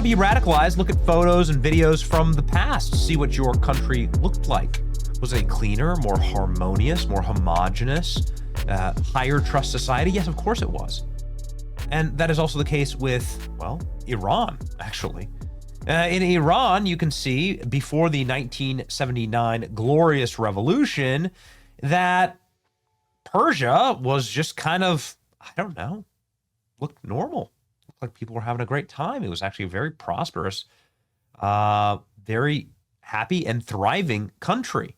to be radicalized, look at photos and videos from the past. See what your country looked like. Was it a cleaner, more harmonious, more homogenous, higher trust society? Yes, of course it was. And that is also the case with, well, Iran, actually. In Iran, you can see before the 1979 Glorious Revolution that Persia was just kind of, I don't know, looked normal. Looked like people were having a great time. It was actually a very prosperous, very happy and thriving country.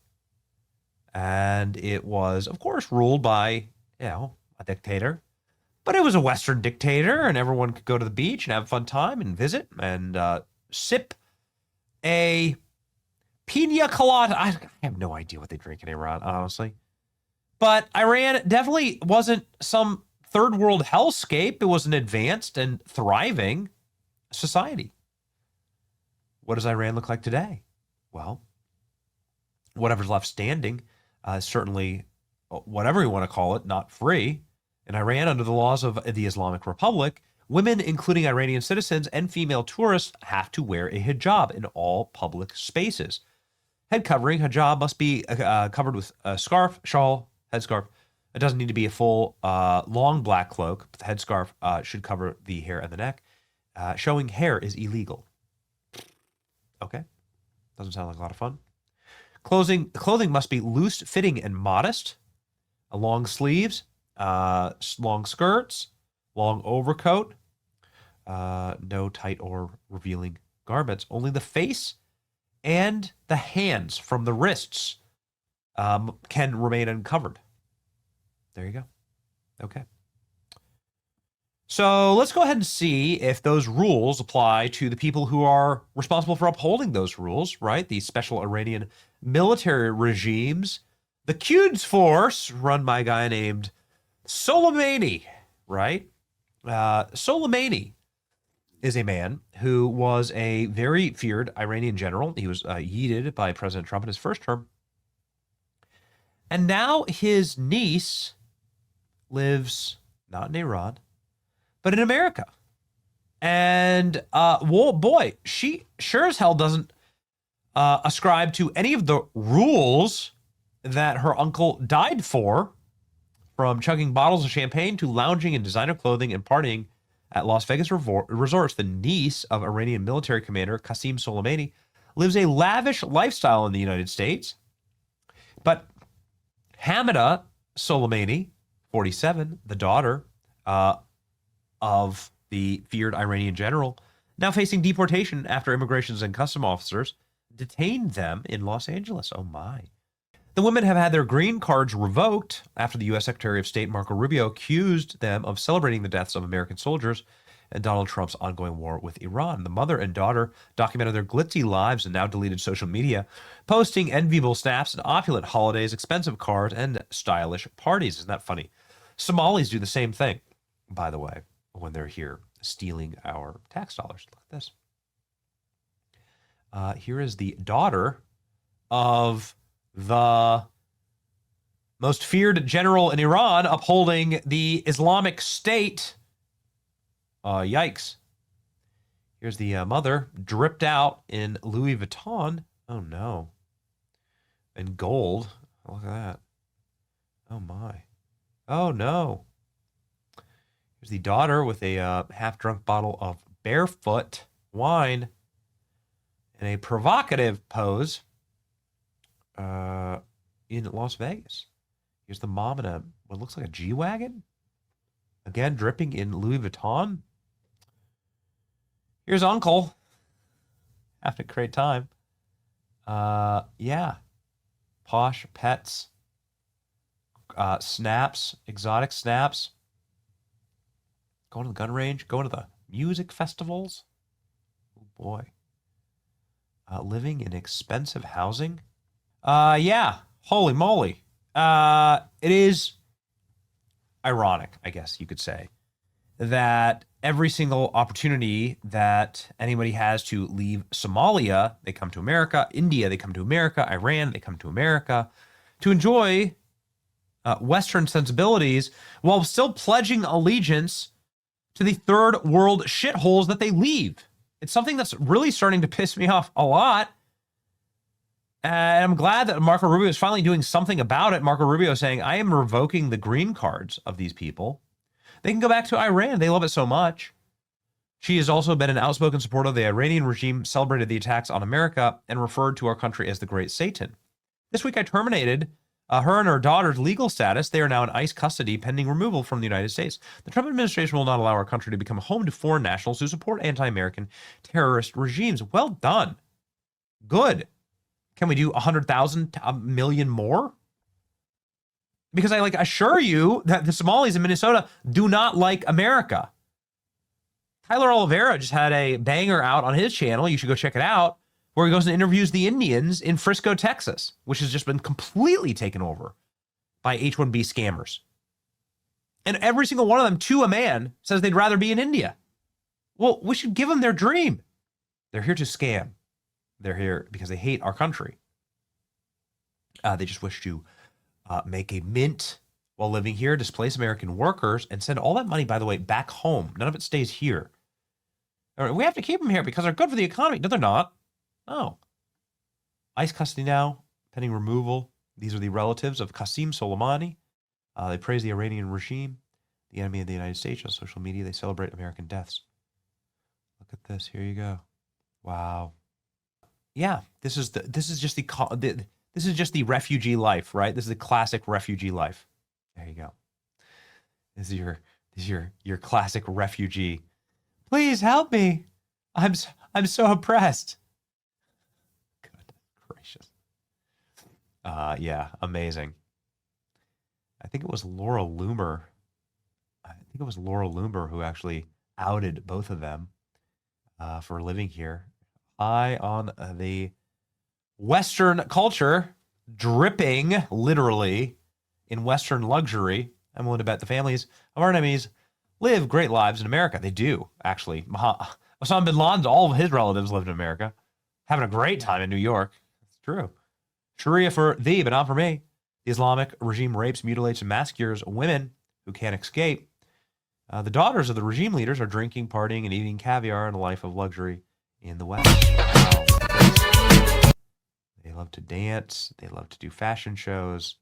And it was, of course, ruled by, a dictator. But it was a Western dictator, and everyone could go to the beach and have a fun time and visit and sip a pina colada. I have no idea what they drink in Iran, honestly. But Iran definitely wasn't some third world hellscape. It was an advanced and thriving society. What does Iran look like today? Well, whatever's left standing, certainly, whatever you want to call it, not free. In Iran, under the laws of the Islamic Republic, women, including Iranian citizens and female tourists, have to wear a hijab in all public spaces. Head covering, hijab, must be covered with a scarf, shawl, headscarf. It doesn't need to be a full, long black cloak, but the headscarf should cover the hair and the neck. Showing hair is illegal. Okay. Doesn't sound like a lot of fun. Clothing must be loose, fitting, and modest. Long sleeves, long skirts, long overcoat, no tight or revealing garments. Only the face and the hands from the wrists can remain uncovered. There you go. Okay. So let's go ahead and see if those rules apply to the people who are responsible for upholding those rules, right? The special Iranian military regimes. The Quds Force, run by a guy named Soleimani, right? Soleimani is a man who was a very feared Iranian general. He was yeeted by President Trump in his first term. And now his niece lives not in Iran, but in America. And, well, boy, she sure as hell doesn't ascribe to any of the rules that her uncle died for, from chugging bottles of champagne to lounging in designer clothing and partying at Las Vegas resorts. The niece of Iranian military commander Qasem Soleimani lives a lavish lifestyle in the United States. But Hamida Soleimani, 47, the daughter of the feared Iranian general, now facing deportation after immigration and customs officers detained them in Los Angeles. Oh my. The women have had their green cards revoked after the U.S. Secretary of State Marco Rubio accused them of celebrating the deaths of American soldiers and Donald Trump's ongoing war with Iran. The mother and daughter documented their glitzy lives and now deleted social media, posting enviable snaps and opulent holidays, expensive cars, and stylish parties. Isn't that funny? Somalis do the same thing, by the way, when they're here stealing our tax dollars. Look at this. Here is the daughter of the most feared general in Iran upholding the Islamic State. Yikes. Here's the mother dripped out in Louis Vuitton. Oh, no. And gold. Look at that. Oh, my. Oh, no. Here's the daughter with a half-drunk bottle of Barefoot wine in a provocative pose in Las Vegas. Here's the mom in what looks like a G-Wagon. Again, dripping in Louis Vuitton. Here's Uncle. Having a great time. Yeah. Posh pets. Snaps. Exotic snaps. Going to the gun range. Going to the music festivals. Oh, boy. Living in expensive housing. Yeah. Holy moly. It is ironic, I guess you could say, that every single opportunity that anybody has to leave Somalia, they come to America. India, they come to America. Iran, they come to America to enjoy Western sensibilities while still pledging allegiance to the third world shitholes that they leave. It's something that's really starting to piss me off a lot. And I'm glad that Marco Rubio is finally doing something about it. Marco Rubio saying, I am revoking the green cards of these people. They can go back to Iran. They love it so much. She has also been an outspoken supporter of the Iranian regime, celebrated the attacks on America, and referred to our country as the Great Satan. This week, I terminated her and her daughter's legal status. They are now in ICE custody pending removal from the United States. The Trump administration will not allow our country to become home to foreign nationals who support anti-American terrorist regimes. Well done. Good. Can we do 100,000, a million more? Because I assure you that the Somalis in Minnesota do not like America. Tyler Oliveira just had a banger out on his channel. You should go check it out, where he goes and interviews the Indians in Frisco, Texas, which has just been completely taken over by H-1B scammers. And every single one of them, to a man, says they'd rather be in India. Well, we should give them their dream. They're here to scam. They're here because they hate our country. They just wish to make a mint while living here, displace American workers, and send all that money, by the way, back home. None of it stays here. We have to keep them here because they're good for the economy. No, they're not. No. ICE custody now, pending removal. These are the relatives of Qasem Soleimani. They praise the Iranian regime, the enemy of the United States. On social media, they celebrate American deaths. Look at this. Here you go. Wow. Yeah, this is just the refugee life, right? This is the classic refugee life. There you go. This is your classic refugee. Please help me. I'm so oppressed. Goodness gracious. Yeah, amazing. I think it was Laura Loomer. Who actually outed both of them for living here. Eye on the Western culture, dripping literally in Western luxury. I'm willing to bet the families of our enemies live great lives in America. They do, actually. Osama bin Laden, all of his relatives lived in America, having a great time in New York. It's true. Sharia for thee, but not for me. The Islamic regime rapes, mutilates, and massacres women who can't escape. The daughters of the regime leaders are drinking, partying, and eating caviar in a life of luxury in the West. Wow. They love to dance. They love to do fashion shows.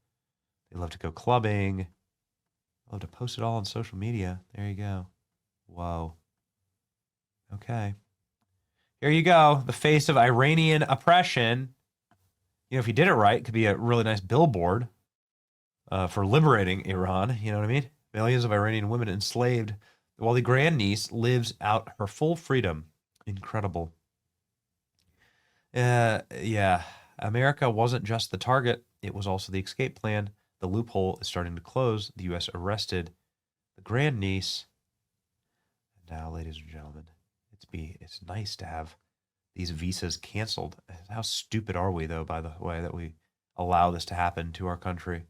They love to go clubbing. They love to post it all on social media. There you go. Whoa. Okay. Here you go. The face of Iranian oppression. You know, if you did it right, it could be a really nice billboard for liberating Iran. You know what I mean? Millions of Iranian women enslaved while the grandniece lives out her full freedom. Incredible. Yeah. America wasn't just the target. It was also the escape plan. The loophole is starting to close. The U.S. arrested the grandniece. And now, ladies and gentlemen, it's nice to have these visas canceled. How stupid are we, though, by the way, that we allow this to happen to our country?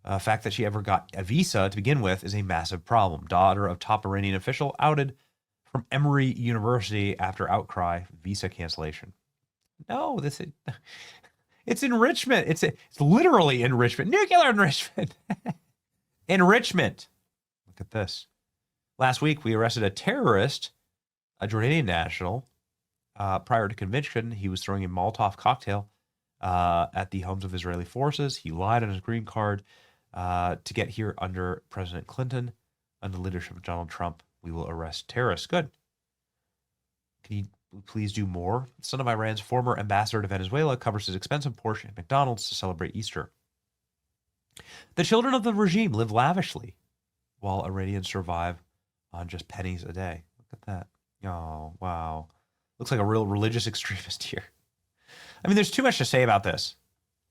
The fact that she ever got a visa to begin with is a massive problem. Daughter of top Iranian official outed from Emory University after outcry, visa cancellation. No, it's enrichment. It's literally enrichment. Nuclear enrichment. Enrichment. Look at this. Last week, we arrested a terrorist, a Jordanian national. Prior to conviction, he was throwing a Molotov cocktail at the homes of Israeli forces. He lied on his green card to get here under President Clinton. Under the leadership of Donald Trump, we will arrest terrorists. Good. Can you please do more? The son of Iran's former ambassador to Venezuela covers his expensive Porsche at McDonald's to celebrate Easter. The children of the regime live lavishly, while Iranians survive on just pennies a day. Look at that. Oh, wow. Looks like a real religious extremist here. I mean, there's too much to say about this,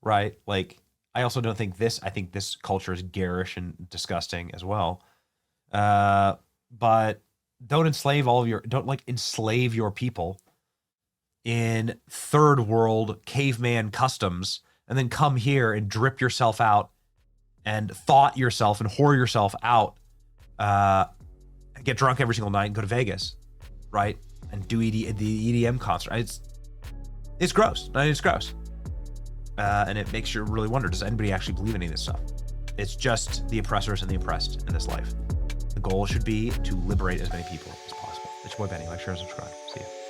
right? Like, I also don't think I think this culture is garish and disgusting as well. But don't enslave enslave your people in third world caveman customs and then come here and drip yourself out and thought yourself and whore yourself out, get drunk every single night and go to Vegas, right? And do the EDM concert. It's gross. It's gross. And it makes you really wonder, does anybody actually believe any of this stuff? It's just the oppressors and the oppressed in this life. The goal should be to liberate as many people as possible. It's your boy Benny. Like, share, and subscribe. See ya.